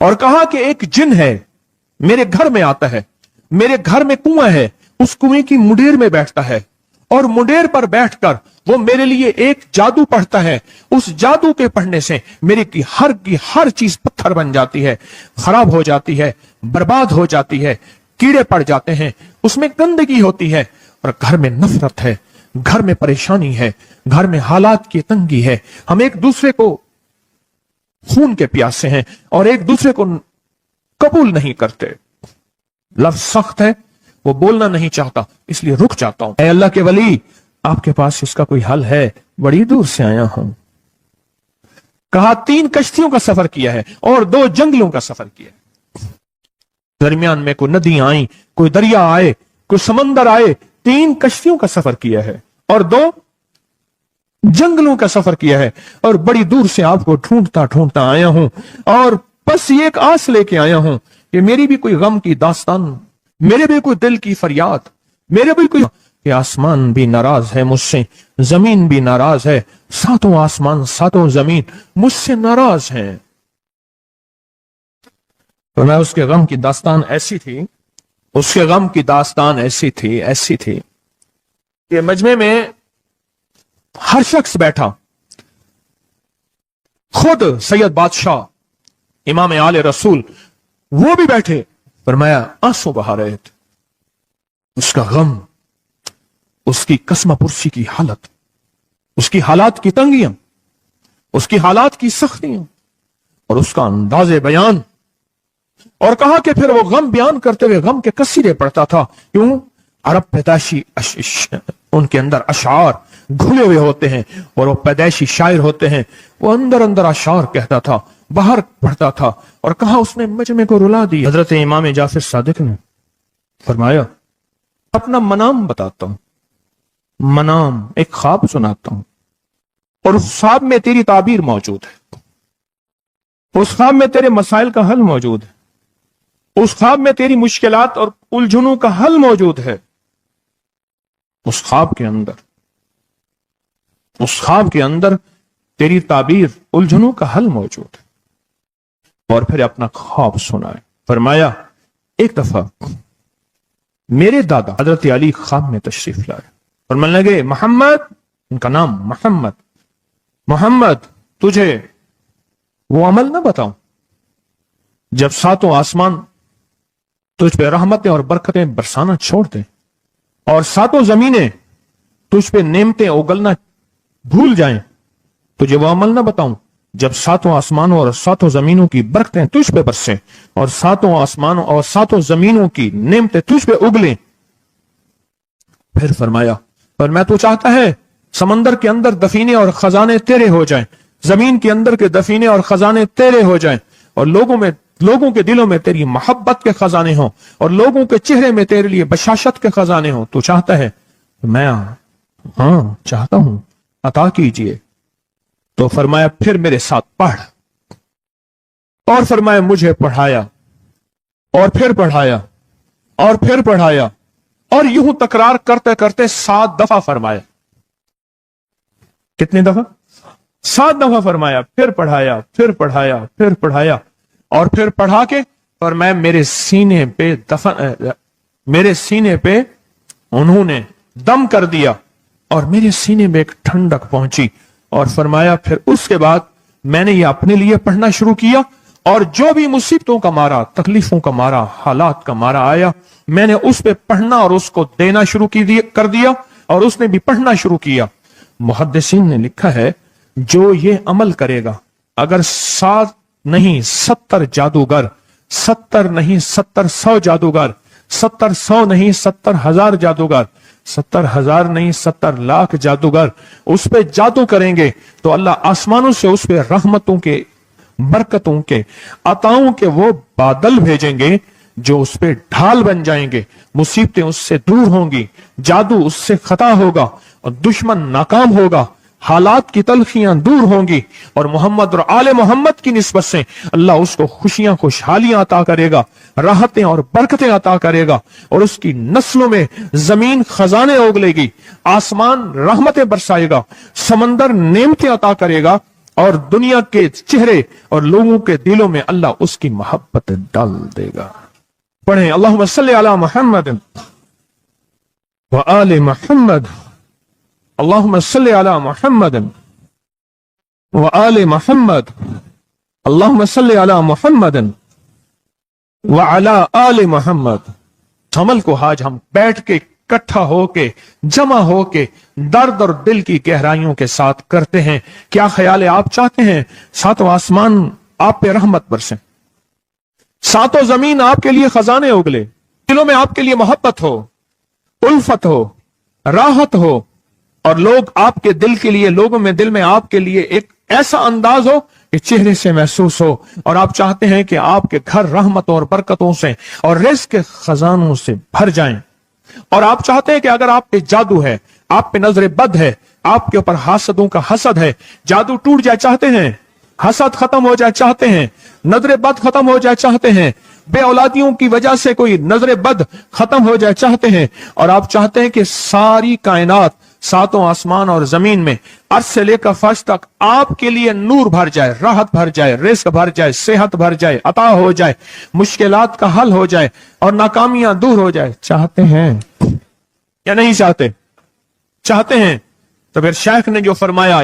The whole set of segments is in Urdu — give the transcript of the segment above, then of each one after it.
اور کہا کہ ایک جن ہے میرے گھر میں آتا ہے, میرے گھر میں کنواں ہے, اس کنویں کی منڈیر میں بیٹھتا ہے اور منڈیر پر بیٹھ کر وہ میرے لیے ایک جادو پڑھتا ہے. اس جادو کے پڑھنے سے میرے کی ہر چیز پتھر بن جاتی ہے, خراب ہو جاتی ہے, برباد ہو جاتی ہے, کیڑے پڑ جاتے ہیں, اس میں گندگی ہوتی ہے, اور گھر میں نفرت ہے, گھر میں پریشانی ہے, گھر میں حالات کی تنگی ہے, ہم ایک دوسرے کو خون کے پیاسے ہیں اور ایک دوسرے کو قبول نہیں کرتے. لفظ سخت ہے, وہ بولنا نہیں چاہتا, اس لیے رک جاتا ہوں. اے اللہ کے ولی, آپ کے پاس اس کا کوئی حل ہے؟ بڑی دور سے آیا ہوں. کہا 3 کشتیوں کا سفر کیا ہے اور 2 جنگلوں کا سفر کیا ہے. درمیان میں کوئی ندیاں آئیں, کوئی دریا آئے, کوئی سمندر آئے. 3 کشتیوں کا سفر کیا ہے اور 2 جنگلوں کا سفر کیا ہے, اور بڑی دور سے آپ کو ڈھونڈتا آیا ہوں, اور بس یہ ایک آس لے کے آیا ہوں کہ میری بھی کوئی غم کی داستان, میرے بھی کوئی دل کی فریاد, میرے بھی کوئی, کہ آسمان بھی ناراض ہے مجھ سے, زمین بھی ناراض ہے, 7 آسمان 7 زمین مجھ سے ناراض ہیں. تو میں اس کے غم کی داستان ایسی تھی, اس کے غم کی داستان ایسی تھی کہ مجمع میں ہر شخص بیٹھا, خود سید بادشاہ امام آل رسول وہ بھی بیٹھے. فرمایا آنسو بہا رہے تھے. اس کا غم, اس کی قسمہ پرسی کی حالت, اس کی حالات کی تنگیاں, اس کی حالات کی سختیاں, اور اس کا انداز بیان. اور کہا کہ پھر وہ غم بیان کرتے ہوئے غم کے قصیدے پڑھتا تھا. کیوں؟ عرب پیدائشی ان کے اندر اشعار گھلے ہوئے ہوتے ہیں, اور وہ پیدائشی شاعر ہوتے ہیں. وہ اندر اشعار کہتا تھا, باہر پڑھتا تھا. اور کہا اس نے مجمع کو رلا دی. حضرت امام جعفر صادق نے فرمایا اپنا منام بتاتا ہوں, منام ایک خواب سناتا ہوں, اور اس خواب میں تیری تعبیر موجود ہے, اس خواب میں تیرے مسائل کا حل موجود ہے, اس خواب میں تیری مشکلات اور الجھنوں کا حل موجود ہے. اس خواب کے اندر تیری تعبیر, الجھنوں کا حل موجود ہے. اور پھر اپنا خواب سنائے. فرمایا ایک دفعہ میرے دادا حضرت علی خواب میں تشریف لائے اور من لگے محمد, ان کا نام محمد تجھے وہ عمل نہ بتاؤں جب 7 آسمان تجھ پہ رحمتیں اور برکتیں برسانا چھوڑ دیں, اور 7 زمینیں تجھ پہ نعمتیں اگلنا بھول جائیں, تجھے وہ عمل نہ بتاؤں جب 7 آسمانوں اور 7 زمینوں کی برکتیں تجھ پہ برسیں, اور 7 آسمانوں اور 7 زمینوں کی نعمتیں تجھ پہ اگلیں. پھر فرمایا پر میں تو چاہتا ہے سمندر کے اندر دفینے اور خزانے تیرے ہو جائیں, زمین کے اندر کے دفینے اور خزانے تیرے ہو جائیں, اور لوگوں کے دلوں میں تیری محبت کے خزانے ہوں, اور لوگوں کے چہرے میں تیرے لیے بشاشت کے خزانے ہوں. تو چاہتا ہے؟ میں ہاں چاہتا ہوں, عطا کیجئے. تو فرمایا پھر میرے ساتھ پڑھ, اور فرمایا مجھے پڑھایا, اور پھر پڑھایا, اور پھر پڑھایا, اور یوں تکرار کرتے کرتے 7 دفعہ فرمایا. کتنی دفعہ؟ 7 دفعہ فرمایا. پھر پڑھایا, پھر پڑھایا, پھر پڑھایا, اور پھر پڑھا کے اور میں میرے سینے پہ انہوں نے دم کر دیا, اور میرے سینے میں ایک ٹھنڈک پہنچی. اور فرمایا پھر اس کے بعد میں نے یہ اپنے لیے پڑھنا شروع کیا, اور جو بھی مصیبتوں کا مارا, تکلیفوں کا مارا, حالات کا مارا آیا, میں نے اس پہ پڑھنا اور اس کو دینا شروع کر دیا, اور اس نے بھی پڑھنا شروع کیا. محدثین نے لکھا ہے جو یہ عمل کرے گا, اگر 7 نہیں 70 جادوگر, 70 نہیں 70 جادوگر, 70 نہیں 70,000 جادوگر, 70,000 نہیں 70 لاکھ جادوگر اس پہ جادو کریں گے, تو اللہ آسمانوں سے اس پہ رحمتوں کے, برکتوں کے, عطاؤں کے وہ بادل بھیجیں گے جو اس پہ ڈھال بن جائیں گے. مصیبتیں اس سے دور ہوں گی, جادو اس سے خطا ہوگا, اور دشمن ناکام ہوگا, حالات کی تلخیاں دور ہوں گی, اور محمد اور آل محمد کی نسبت سے اللہ اس کو خوشیاں خوشحالیاں عطا کرے گا, راحتیں اور برکتیں عطا کرے گا, اور اس کی نسلوں میں زمین خزانے اگلے گی, آسمان رحمتیں برسائے گا, سمندر نعمتیں عطا کرے گا, اور دنیا کے چہرے اور لوگوں کے دلوں میں اللہ اس کی محبت ڈال دے گا. پڑھیں اللہم صلی علی محمد وآل محمد. اللہم صلی علی محمد وآل محمد. اللہم صلی علی محمد وعلی آل محمد. عمل کو آج ہم بیٹھ کے اکٹھا ہو کے جمع ہو کے درد اور دل کی گہرائیوں کے ساتھ کرتے ہیں. کیا خیال ہے؟ آپ چاہتے ہیں ساتوں آسمان آپ پہ رحمت برسیں، ساتوں زمین آپ کے لیے خزانے اگلے، دلوں میں آپ کے لیے محبت ہو، الفت ہو، راحت ہو، اور لوگ آپ کے دل کے لیے، لوگوں میں دل میں آپ کے لیے ایک ایسا انداز ہو کہ چہرے سے محسوس ہو، اور آپ چاہتے ہیں کہ آپ کے گھر رحمتوں اور برکتوں سے اور رزق کے خزانوں سے بھر جائیں، اور آپ چاہتے ہیں کہ اگر آپ پہ جادو ہے، آپ پہ نظر بد ہے، آپ کے اوپر حاسدوں کا حسد ہے، جادو ٹوٹ جائے چاہتے ہیں، حسد ختم ہو جائے چاہتے ہیں، نظر بد ختم ہو جائے چاہتے ہیں، بے اولادیوں کی وجہ سے کوئی نظر بد ختم ہو جائے چاہتے ہیں، اور آپ چاہتے ہیں کہ ساری کائنات، ساتوں آسمان اور زمین میں عرش سے لے کر فرش تک آپ کے لیے نور بھر جائے، راحت بھر جائے، رزق بھر جائے، صحت بھر جائے، عطا ہو جائے، مشکلات کا حل ہو جائے اور ناکامیاں دور ہو جائے، چاہتے ہیں یا نہیں چاہتے؟ چاہتے ہیں. تو پھر شیخ نے جو فرمایا،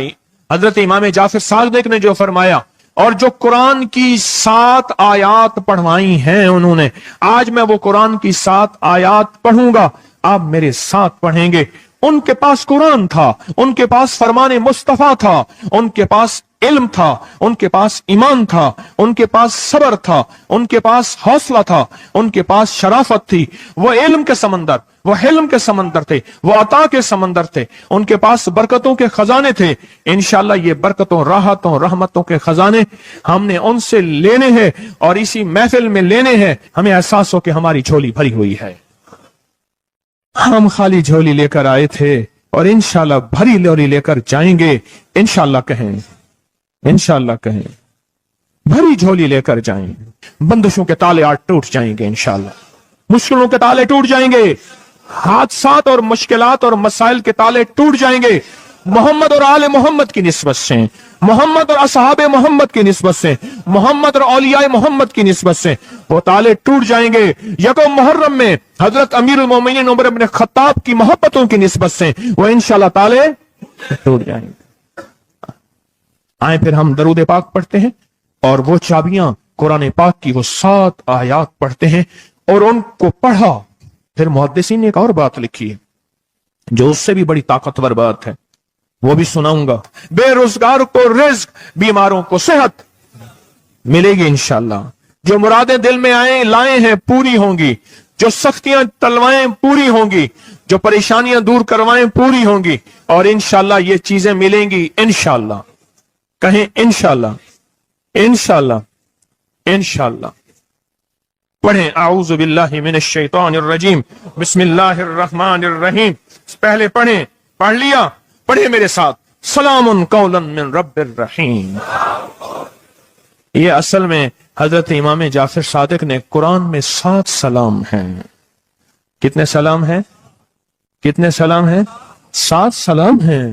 حضرت امام جعفر صادق نے جو فرمایا، اور جو قرآن کی 7 آیات پڑھوائی ہیں انہوں نے، آج میں وہ قرآن کی 7 آیات پڑھوں گا، آپ میرے ساتھ پڑھیں گے. ان کے پاس قرآن تھا، ان کے پاس فرمان مصطفیٰ تھا، ان کے پاس علم تھا، ان کے پاس ایمان تھا، ان کے پاس صبر تھا، ان کے پاس حوصلہ تھا، ان کے پاس شرافت تھی. وہ علم کے سمندر، وہ حلم کے سمندر تھے، وہ عطا کے سمندر تھے، ان کے پاس برکتوں کے خزانے تھے. انشاءاللہ یہ برکتوں، راحتوں، رحمتوں کے خزانے ہم نے ان سے لینے ہیں، اور اسی محفل میں لینے ہیں. ہمیں احساس ہو کہ ہماری جھولی بھری ہوئی ہے، ہم خالی جھولی لے کر آئے تھے اور انشاءاللہ بھری جھولی لے کر جائیں گے. انشاءاللہ کہیں، انشاءاللہ کہیں، بھری جھولی لے کر جائیں گے. بندشوں کے تالے آج ٹوٹ جائیں گے انشاءاللہ، مشکلوں کے تالے ٹوٹ جائیں گے، حادثات اور مشکلات اور مسائل کے تالے ٹوٹ جائیں گے. محمد اور آل محمد کی نسبت سے، محمد اور اصحاب محمد کی نسبت سے، محمد اور اولیاء محمد کی نسبت سے وہ تالے ٹوٹ جائیں گے. یکم محرم میں حضرت امیر المومنین عمر بن خطاب کی محبتوں کی نسبت سے وہ انشاءاللہ تالے ٹوٹ جائیں گے. آئیں پھر ہم درود پاک پڑھتے ہیں، اور وہ چابیاں قرآن پاک کی وہ 7 آیات پڑھتے ہیں، اور ان کو پڑھا. پھر محدثین نے ایک اور بات لکھی ہے جو اس سے بھی بڑی طاقتور بات ہے، وہ بھی سناؤں گا. بے روزگار کو رزق، بیماروں کو صحت ملے گی انشاءاللہ. جو مرادیں دل میں لائے ہیں پوری ہوں گی، جو سختیاں تلوائیں پوری ہوں گی، جو پریشانیاں دور کروائیں پوری ہوں گی، اور انشاءاللہ یہ چیزیں ملیں گی انشاءاللہ. کہیں انشاءاللہ، انشاءاللہ، انشاءاللہ. پڑھیں اعوذ باللہ من الشیطان الرجیم، بسم اللہ الرحمن الرحیم. پہلے پڑھیں، پڑھ لیا؟ پڑھیں میرے ساتھ، سلام قولا من رب الرحیم. یہ اصل میں حضرت امام جعفر صادق نے قرآن میں 7 سلام ہیں. کتنے سلام ہیں؟ کتنے سلام ہیں؟ 7 سلام ہیں.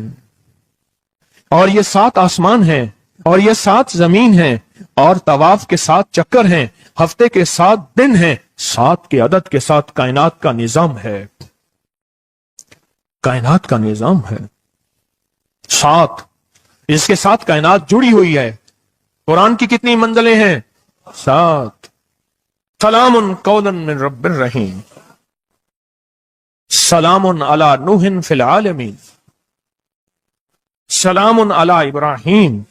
اور یہ 7 آسمان ہیں، اور یہ 7 زمین ہیں، اور طواف کے 7 چکر ہیں، ہفتے کے 7 دن ہیں، 7 کے عدد کے ساتھ کائنات کا نظام ہے. کائنات کا نظام ہے 7، اس کے ساتھ کائنات جڑی ہوئی ہے. قرآن کی کتنی منزلیں ہیں؟ 7. سلام قولا من رب الرحیم. سلام علی نوح فی العالمین. سلام علی ابراہیم.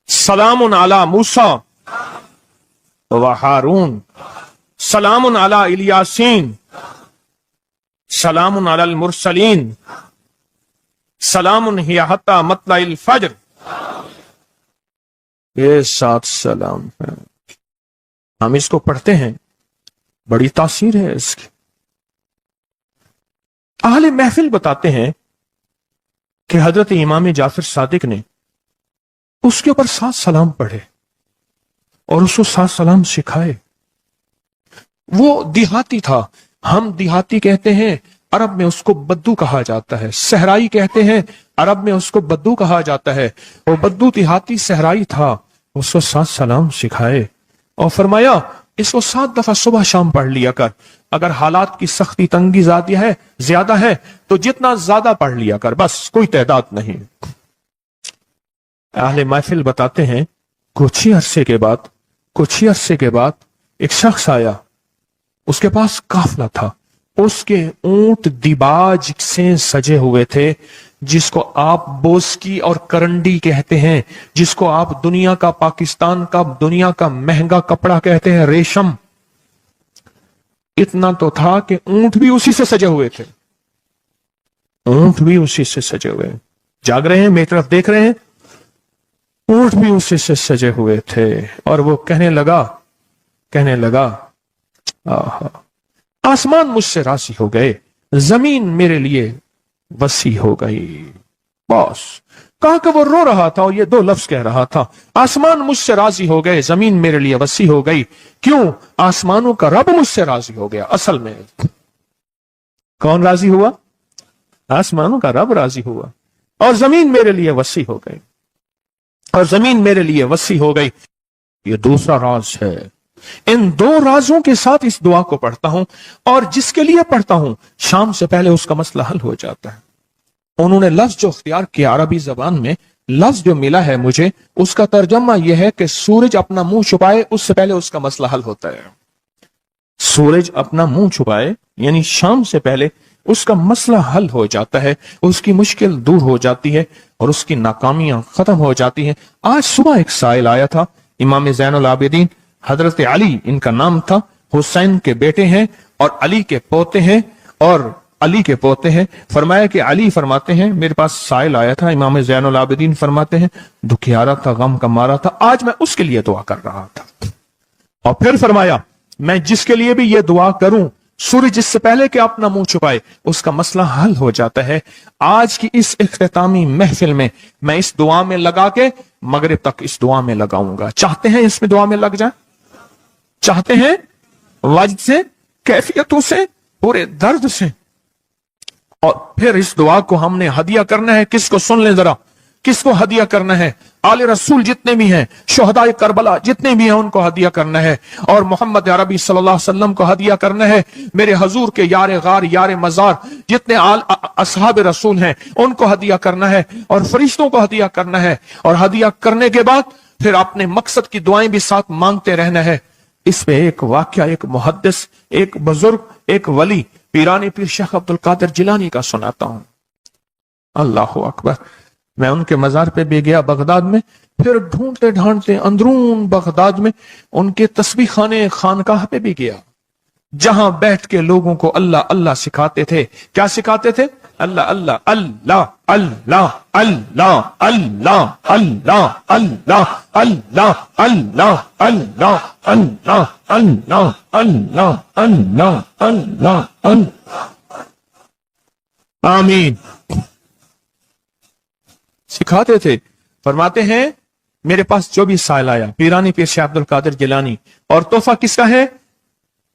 سلام علی موسیٰ و ہارون. سلام علی الیاسین. سلام علی المرسلین. سلام ہی حتی مطلع الفجر. یہ 7 سلام ہیں. ہم اس کو پڑھتے ہیں، بڑی تاثیر ہے اس کی. اہل محفل بتاتے ہیں کہ حضرت امام جعفر صادق نے اس کے اوپر 7 سلام پڑھے اور اس کو 7 سلام سکھائے. وہ دیہاتی تھا، ہم دیہاتی کہتے ہیں عرب میں اس کو بدو کہا جاتا ہے، صحرائی کہتے ہیں، عرب میں اس کو بدو کہا جاتا ہے۔ وہ بدو دیہاتی صحرائی تھا، اس کو 7 سلام سکھائے اور فرمایا اس کو 7 دفعہ صبح شام پڑھ لیا کر، اگر حالات کی سختی تنگی زیادہ ہے تو جتنا زیادہ پڑھ لیا کر، بس کوئی تعداد نہیں۔ اہل محفل بتاتے ہیں کچھ ہی عرصے کے بعد ایک شخص آیا، اس کے پاس قافلہ تھا، اس کے اونٹ دیباج سے سجے ہوئے تھے، جس کو آپ بوسکی اور کرنڈی کہتے ہیں، جس کو آپ پاکستان کا دنیا کا مہنگا کپڑا کہتے ہیں، ریشم۔ اتنا تو تھا کہ اونٹ بھی اسی سے سجے ہوئے تھے، اونٹ بھی اسی سے سجے ہوئے، جاگ رہے ہیں، میری طرف دیکھ رہے ہیں، اونٹ بھی اسی سے سجے ہوئے تھے۔ اور وہ کہنے لگا آسمان مجھ سے راضی ہو گئے، زمین میرے لیے وسیع ہو گئی۔ بس کہا کہ وہ رو رہا تھا اور یہ 2 لفظ کہہ رہا تھا، آسمان مجھ سے راضی ہو گئے، زمین میرے لیے وسیع ہو گئی۔ کیوں؟ آسمانوں کا رب مجھ سے راضی ہو گیا۔ اصل میں کون راضی ہوا؟ آسمانوں کا رب راضی ہوا، اور زمین میرے لیے وسیع ہو گئی، اور زمین میرے لیے وسیع ہو گئی۔ یہ دوسرا راز ہے۔ ان 2 رازوں کے ساتھ اس دعا کو پڑھتا ہوں، اور جس کے لیے پڑھتا ہوں شام سے پہلے اس کا مسئلہ حل ہو جاتا ہے۔ انہوں نے لفظ جو اختیار کیا عربی زبان میں، لفظ جو ملا ہے مجھے، اس کا ترجمہ یہ ہے کہ سورج اپنا منہ چھپائے اس سے پہلے اس کا مسئلہ حل ہوتا ہے۔ سورج اپنا منہ چھپائے یعنی شام سے پہلے اس کا مسئلہ حل ہو جاتا ہے، اس کی مشکل دور ہو جاتی ہے اور اس کی ناکامیاں ختم ہو جاتی ہیں۔ آج صبح ایک سائل آیا تھا، امام زین العابدین حضرت علی ان کا نام تھا، حسین کے بیٹے ہیں اور علی کے پوتے ہیں، فرمایا کہ علی فرماتے ہیں میرے پاس سائل آیا تھا، امام زین العابدین فرماتے ہیں دکھیارا تھا، غم کا مارا تھا، آج میں اس کے لیے دعا کر رہا تھا۔ اور پھر فرمایا میں جس کے لیے بھی یہ دعا کروں، سورج جس سے پہلے کہ اپنا منہ چھپائے اس کا مسئلہ حل ہو جاتا ہے۔ آج کی اس اختتامی محفل میں میں اس دعا میں لگا کے مغرب تک اس دعا میں لگاؤں گا۔ چاہتے ہیں اس میں دعا میں لگ جائیں؟ چاہتے ہیں؟ وجد سے، کیفیتوں سے، پورے درد سے۔ اور پھر اس دعا کو ہم نے ہدیہ کرنا ہے، کس کو؟ سن لیں ذرا، کس کو ہدیہ کرنا ہے؟ آل رسول جتنے بھی ہیں، شہداء کربلا جتنے بھی ہیں، ان کو ہدیہ کرنا ہے، اور محمد عربی صلی اللہ علیہ وسلم کو ہدیہ کرنا ہے۔ میرے حضور کے یار غار یار مزار جتنے اصحاب رسول ہیں ان کو ہدیہ کرنا ہے، اور فرشتوں کو ہدیہ کرنا ہے، اور ہدیہ کرنے کے بعد پھر اپنے مقصد کی دعائیں بھی ساتھ مانگتے رہنا ہے۔ اس پہ ایک واقعہ ایک محدث، ایک بزرگ، ایک ولی پیرانی پیر شیخ عبد القادر جیلانی کا سناتا ہوں۔ اللہ اکبر۔ میں ان کے مزار پہ بھی گیا بغداد میں، پھر ڈھونڈتے ڈھانڈتے اندرون بغداد میں ان کے تسبیح خانے خانقاہ پہ بھی گیا، جہاں بیٹھ کے لوگوں کو اللہ اللہ سکھاتے تھے۔ کیا سکھاتے تھے؟ اللہ اللہ اللہ اللہ اللہ اللہ اللہ اللہ اللہ اللہ اللہ اللہ اللہ اللہ اللہ اللہ اللہ۔ آمین۔ سکھاتے تھے۔ فرماتے ہیں میرے پاس جو بھی سائل آیا، پیرانی پیر شیخ عبد القادر جیلانی، اور تحفہ کس کا ہے؟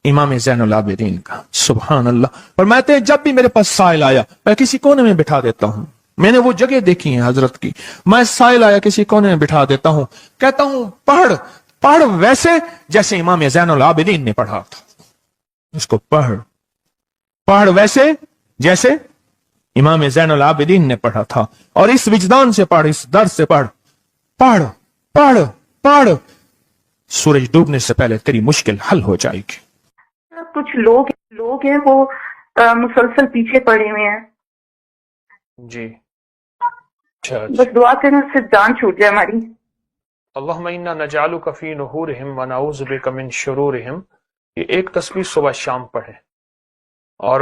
امام زین العابدین کا۔ سبحان اللہ۔ فرماتے ہیں جب بھی میرے پاس سائل آیا میں کسی کونے میں بٹھا دیتا ہوں، میں نے وہ جگہ دیکھی ہے حضرت کی، میں سائل آیا کسی کونے میں بٹھا دیتا ہوں، کہتا ہوں پڑھ ویسے جیسے امام زین العابدین نے پڑھا تھا، اس کو پڑھ ویسے جیسے امام زین العابدین نے پڑھا تھا، اور اس وجدان سے پڑھ، اس درد سے پڑھ، سورج ڈوبنے سے پہلے تیری مشکل حل ہو جائے گی۔ کچھ لوگ ہیں وہ مسلسل پیچھے پڑے ہوئے ہیں جی، بس دعا کرنے سے جان چھوٹ جائے ہماری۔ اللہم انا نجعلک فی نحورہم ونعوذ بک من شرورہم۔ یہ ایک تسبیح صبح شام پڑھیں، اور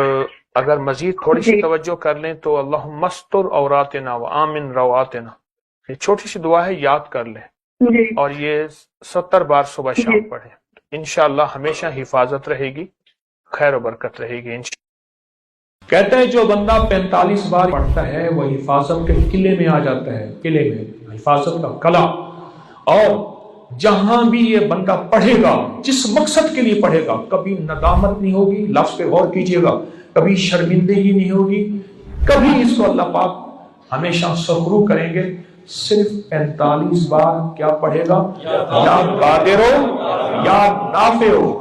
اگر مزید تھوڑی سی توجہ کر لیں تو اللہم استر عوراتنا وآمن رواتنا، یہ چھوٹی سی دعا ہے، یاد کر لیں، اور یہ 70 بار صبح شام پڑھیں، انشاءاللہ ہمیشہ حفاظت رہے گی، خیر و برکت رہے گی انشاءاللہ۔ کہتے ہیں جو بندہ 45 بار پڑھتا ہے وہ حفاظت کے قلعے میں آ جاتا ہے، قلعے میں، حفاظت کا قلعہ۔ اور جہاں بھی یہ بندہ پڑھے گا، جس مقصد کے لیے پڑھے گا، کبھی ندامت نہیں ہوگی۔ لفظ پہ غور کیجئے گا، کبھی شرمندگی نہیں ہوگی، کبھی اس کو اللہ پاک ہمیشہ سخرو کریں گے۔ صرف 45 بار کیا پڑھے گا؟ یا قادر ہو یا نافع ہو۔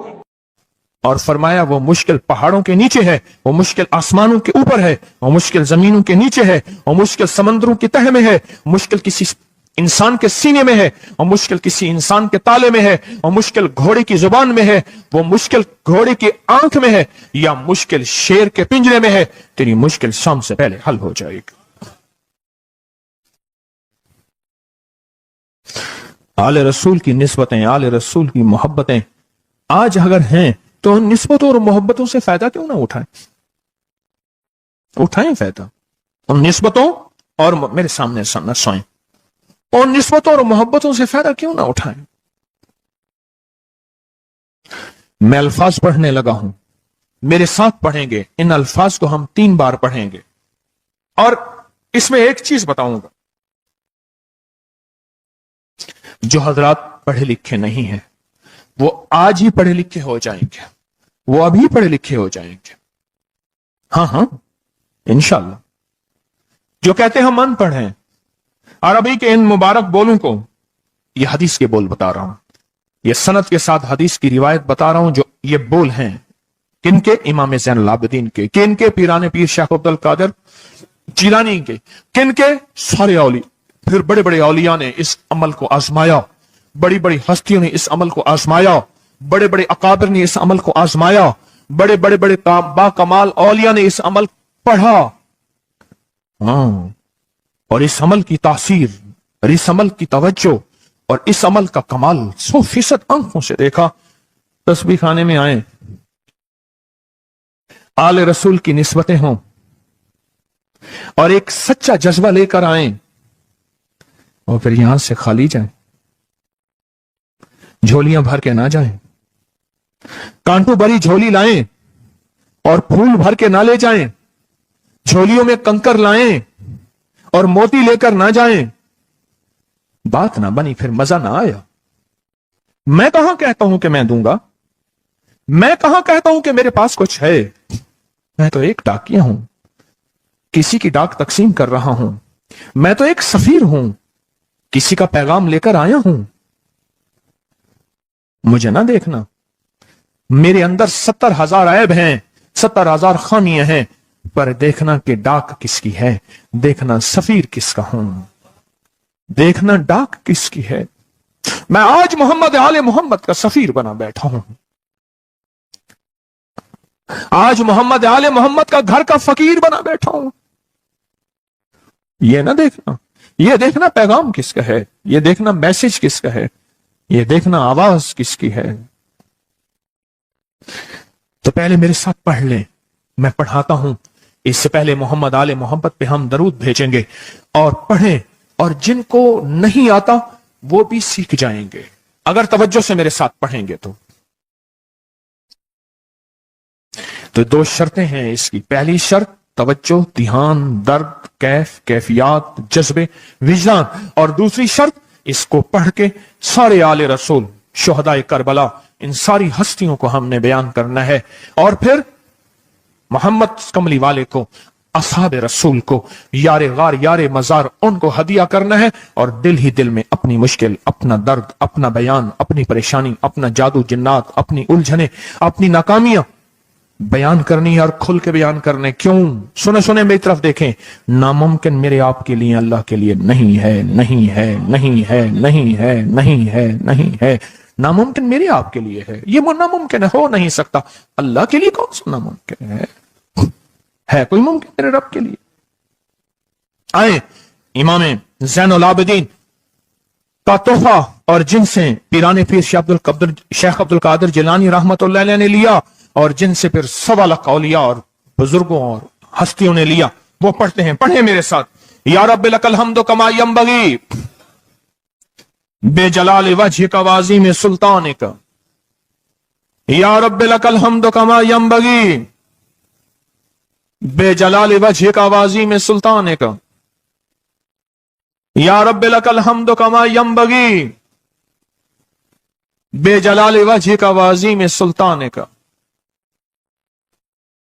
اور فرمایا وہ مشکل پہاڑوں کے نیچے ہے، وہ مشکل آسمانوں کے اوپر ہے، وہ مشکل زمینوں کے نیچے ہے، وہ مشکل سمندروں کی تہ میں ہے، مشکل کسی انسان کے سینے میں ہے، وہ مشکل کسی انسان کے تالے میں ہے، وہ مشکل گھوڑے کی زبان میں ہے، وہ مشکل گھوڑے کی آنکھ میں ہے، یا مشکل شیر کے پنجرے میں ہے۔ تیری مشکل شام سے پہلے حل ہو جائے گی۔ آل رسول کی نسبتیں، آل رسول کی محبتیں آج اگر ہیں تو ان نسبتوں اور محبتوں سے فائدہ کیوں نہ اٹھائیں؟ اٹھائیں فائدہ ان نسبتوں اور میرے سامنے نہ سوئیں، ان نسبتوں اور محبتوں سے فائدہ کیوں نہ اٹھائیں؟ میں الفاظ پڑھنے لگا ہوں، میرے ساتھ پڑھیں گے، ان الفاظ کو ہم 3 بار پڑھیں گے، اور اس میں ایک چیز بتاؤں گا، جو حضرات پڑھے لکھے نہیں ہیں وہ آج ہی پڑھے لکھے ہو جائیں گے، وہ ابھی پڑھے لکھے ہو جائیں گے، ہاں انشاءاللہ۔ جو کہتے ہیں ہم ان پڑھ ہیں، عربی کے ان مبارک بولوں کو، یہ حدیث کے بول بتا رہا ہوں، یہ سند کے ساتھ حدیث کی روایت بتا رہا ہوں، جو یہ بول ہیں کن کے؟ امام زین العابدین کے، کن کے؟ پیران پیر شیخ عبد القادر جیلانی کے، کن کے؟ سارے اولیاء۔ پھر بڑے بڑے اولیاء نے اس عمل کو آزمایا، بڑی بڑی ہستیوں نے اس عمل کو آزمایا، بڑے بڑے اکابر نے اس عمل کو آزمایا، بڑے بڑے بڑے با کمال اولیاء نے اس عمل پڑھا، اور اس عمل کی تاثیر اور اس عمل کی توجہ اور اس عمل کا کمال 100% آنکھوں سے دیکھا۔ تسبیح خانے میں آئیں، آل رسول کی نسبتیں ہوں، اور ایک سچا جذبہ لے کر آئیں، اور پھر یہاں سے خالی جائیں، جھولیاں بھر کے نہ جائیں، کانٹوں بھری جھولی لائیں اور پھول بھر کے نہ لے جائیں، جھولیوں میں کنکر لائیں اور موتی لے کر نہ جائیں، بات نہ بنی، پھر مزہ نہ آیا۔ میں کہاں کہتا ہوں کہ میں دوں گا، میں کہاں کہتا ہوں کہ میرے پاس کچھ ہے، میں تو ایک ڈاکیا ہوں، کسی کی ڈاک تقسیم کر رہا ہوں، میں تو ایک سفیر ہوں، کسی کا پیغام لے کر آیا ہوں۔ مجھے نہ دیکھنا، میرے اندر 70,000 عیب ہیں، 70,000 خامیاں ہیں، پر دیکھنا کہ ڈاک کس کی ہے، دیکھنا سفیر کس کا ہوں، دیکھنا ڈاک کس کی ہے۔ میں آج محمد آل محمد کا سفیر بنا بیٹھا ہوں، آج محمد آل محمد کا گھر کا فقیر بنا بیٹھا ہوں۔ یہ نہ دیکھنا، یہ دیکھنا پیغام کس کا ہے، یہ دیکھنا میسج کس کا ہے، یہ دیکھنا آواز کس کی ہے۔ تو پہلے میرے ساتھ پڑھ لیں، میں پڑھاتا ہوں، اس سے پہلے محمد آل محمد پہ ہم درود بھیجیں گے، اور پڑھیں، اور جن کو نہیں آتا وہ بھی سیکھ جائیں گے اگر توجہ سے میرے ساتھ پڑھیں گے۔ تو 2 شرطیں ہیں اس کی۔ پہلی شرط توجہ، دھیان، درد، کیفیات، جذبے، وجدان، اور دوسری شرط اس کو پڑھ کے سارے آل رسول، شہدائے کربلا، ان ساری ہستیوں کو ہم نے بیان کرنا ہے، اور پھر محمد کملی والے کو، اصحاب رسول کو، یار غار یار مزار، ان کو ہدیہ کرنا ہے، اور دل ہی دل میں اپنی مشکل، اپنا درد، اپنا بیان، اپنی پریشانی، اپنا جادو جنات، اپنی الجھنیں، اپنی ناکامیاں بیان کرنی ہے، اور کھل کے بیان کرنے۔ کیوں؟ سنے میری طرف دیکھیں، ناممکن میرے آپ کے لیے اللہ کے لیے نہیں ہے، نہیں ہے، نہیں ہے، نہیں ہے، نہیں ہے، نہیں ہے۔ ناممکن میرے آپ کے لیے ہے، یہ ناممکن ہو نہیں سکتا۔ اللہ کے لیے کون سا ناممکن ہے کوئی ممکن میرے رب کے لیے؟ آئے امام زین العابدین کا تحفہ، اور جن سے پیران پیر شیخ عبد القادر جیلانی رحمت اللہ علیہ نے لیا، اور جن سے پھر 1.25 لاکھ اولیاء اور بزرگوں اور ہستیوں نے لیا، وہ پڑھتے ہیں۔ پڑھیں میرے ساتھ، یا رب لک الحمد کما ینبغی بے جلال وجہک وعظیم سلطانک، یا رب لک الحمد کما ینبغی بے جلال وجہک وعظیم سلطانک، یا رب لک الحمد کما ینبغی بے جلال وجہک وعظیم سلطانک۔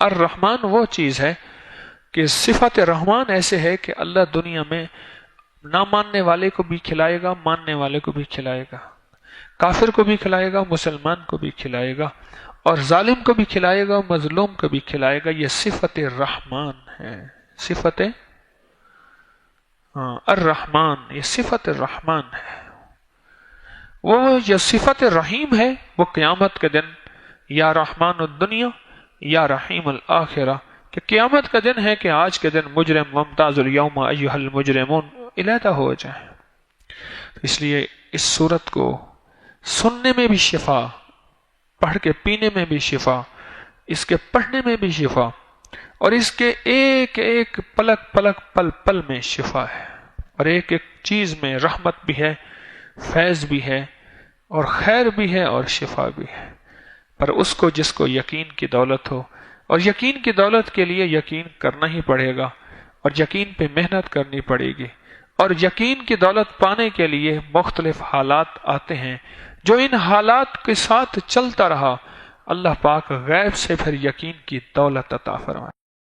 الرحمن وہ چیز ہے کہ صفت رحمان ایسے ہے کہ اللہ دنیا میں نہ ماننے والے کو بھی کھلائے گا، ماننے والے کو بھی کھلائے گا، کافر کو بھی کھلائے گا، مسلمان کو بھی کھلائے گا، اور ظالم کو بھی کھلائے گا، مظلوم کو بھی کھلائے گا۔ یہ صفت رحمان ہے، صفت الرحمن، یہ صفت الرحمن ہے۔ وہ جو صفت رحیم ہے وہ قیامت کے دن یا رحمان الدنیا یا رحیم الآخرہ، کہ قیامت کا دن ہے کہ آج کے دن مجرم ممتاز الیوم ایھا المجرمون علیحدہ ہو جائیں۔ اس لیے اس صورت کو سننے میں بھی شفا، پڑھ کے پینے میں بھی شفا، اس کے پڑھنے میں بھی شفا، اور اس کے ایک ایک پلک پلک پل پل میں شفا ہے، اور ایک ایک چیز میں رحمت بھی ہے، فیض بھی ہے، اور خیر بھی ہے، اور شفا بھی ہے۔ پر اس کو جس کو یقین کی دولت ہو، اور یقین کی دولت کے لیے یقین کرنا ہی پڑے گا، اور یقین پہ محنت کرنی پڑے گی، اور یقین کی دولت پانے کے لیے مختلف حالات آتے ہیں، جو ان حالات کے ساتھ چلتا رہا اللہ پاک غیب سے پھر یقین کی دولت عطا فرمائے۔